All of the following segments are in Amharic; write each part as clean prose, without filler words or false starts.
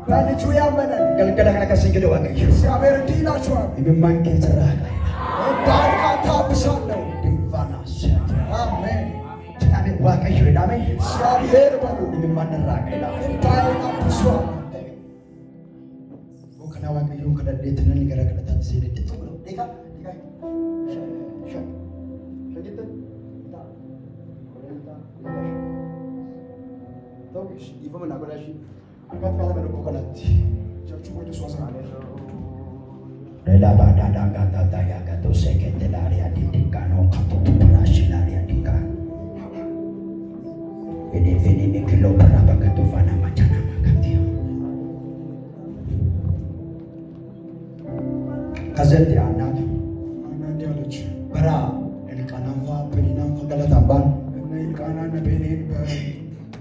በልጁ ያመነ ገልገላ ከነከስንገደ ዋቀይ እግዚአብሔር እንዲህ ይላችኋል የማንከ ተራ በርካታ ብሳለሁ ድንፋናስ አሜን ታኔ ዋቀይ ይዳሜ እግዚአብሔር በሉ የማንራ ቀላ ታይና ብሷል ወከና ዋቀይ ከደደተን ንገረከለታት ሲደደት ነው ዴካ ይፈመና ጎዳሽ አጋት ካለ በቆቀላት ቸርቹ ወደ ሶሳ ሌላ ባዳዳ ጋታታ ያጋቶ ሰከንድ ላሪያ ዲዲካ ነው ካፖቱ ራሽ ላሪያ ዲካ ኤዴፌኒ ሚክሎ በራባጋቶ ፋና ማቻና ማካቲያ ከዘንድ አናት ያለች በራ elqananfa peninanfa galataban elqanana benen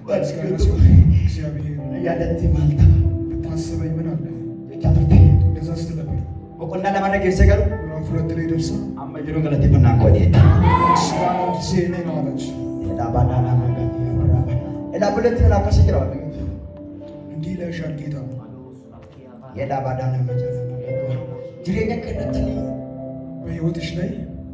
እግዚአብሔር ያለቲ ማልታ ታስበኝ ምን አለ ያታፈተ ለዛ ስትለብ ወቆንዳ ለማድረግ የሰገሩ ፍረት ላይ ደርሳ አመጅሩ ገለቲ ፈና ቆዲ ስራው ዲሴኔ ማለች ዳባዳና ማጋቲ ያበራባ እላብለት ለካሰጅራው እንዲህ ለሻል ጌታ የዳባዳና መጀመሪያ ጅሬኛ ከነተኒ በህይወትሽ ላይ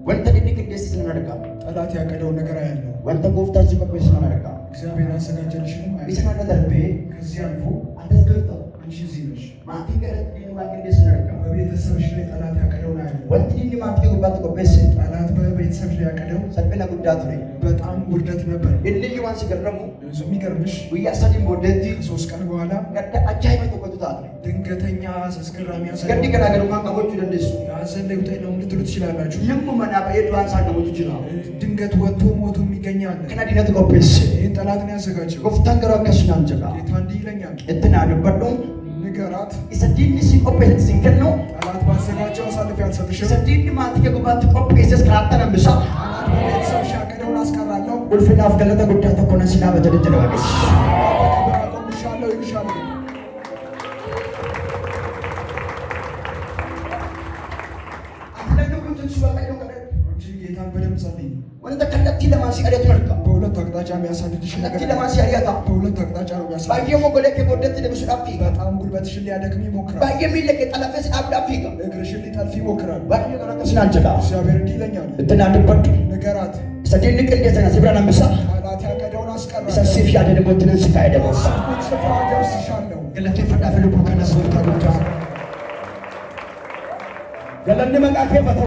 ወንተ ዲክ ደስ ስለነደጋ ጠላት ያቀደው ነገር አያለው ወንተ ጎፍታች በቆይስ ስለነደጋ እግዚአብሔር ያዘጋጀልሽ ነው ቢስናደ ደርቤ ከዚህ አልፎ አደስገርቶ አንቺ እዚህ ነሽ ማቲ ገረት ዲን ማከ ደስ ስለነደጋ በቤተሰብሽ ላይ ጠላት ያቀደው ነው ያለው ወንተ ዲን ማቲ ጎባት ቆበስ ጠላት በቤተሰብሽ ላይ ያቀደው ሰበና ጉዳት ነው በጣም ውርደት ነበር እልዩ ዋን ሲገረሙ የሚገርምሽ ወያሰዲን ወደቲ 3 ቀን በኋላ ገደ አጃይ በተቆጥታት ነው ድንገተኛ አስገራሚ ገዲ ከናገሩ ማንቀቦቹ ደንደሱ ያዘለ ውጤት ነው ልትሉ ትችላላችሁ ይም መና በየዱዋን ሳደሞቹ ይችላል ድንገት ወጥቶ ሞቱ የሚገኛል ከናዲነት ቆበስ ይህን ጠላትን ያዘጋጀው ጎፍታን ገራ ከሱናን ጀጋ ጌታ እንዲህ ይለኛል እትና ደበዶ ንገራት ኢሰዲን ሲቆበስ ሲንከን ነው ጠላት ባዘጋጀው አሳልፌ አልሰጥሽም ኢሰዲን ማቲ ጎባት ቆበስ ስክራተን ምሳ ቤተሰብሽ ያቀደውን አስቀራለሁ ኡልፍናፍ ገለተ ጉዳይ ተኮነ ሲና በተደጀለ ዋገስ ቆምሻለሁ ይልሻለሁ ጌታን በደምብ ጸልይ ወንተ ከለቲ ለማሲ አደት መልካ በሁለት አቅጣጫ የሚያሳድድሽ ነገር ከለቲ ለማሲ አሪያታ በሁለት አቅጣጫ ነው የሚያሳድድሽ ባየሞ ጎለከ ጎደት ለብሱ ዳፊ በጣም ጉልበትሽን ሊያደክም ይሞክራል ባየሚ ለከ ጠለፈስ አብዳፊ እግርሽን ሊጠልፍ ይሞክራል ባየ ገራ ስናንጀጋ እግዚአብሔር እንዲህ ይለኛል እትና ደበዱ ንገራት ሰደንቅ እንደተና ሲብራና ምሳ ጠላት ያቀደውን አስቀራለሁ ሰፊ ያደደ ቦትነን ሲካሄደ ወሳ ስፍራ ደርስሻለሁ ገለቴ ፈዳፈሉ ከነሱ ታሉታ ገለነ መቃከ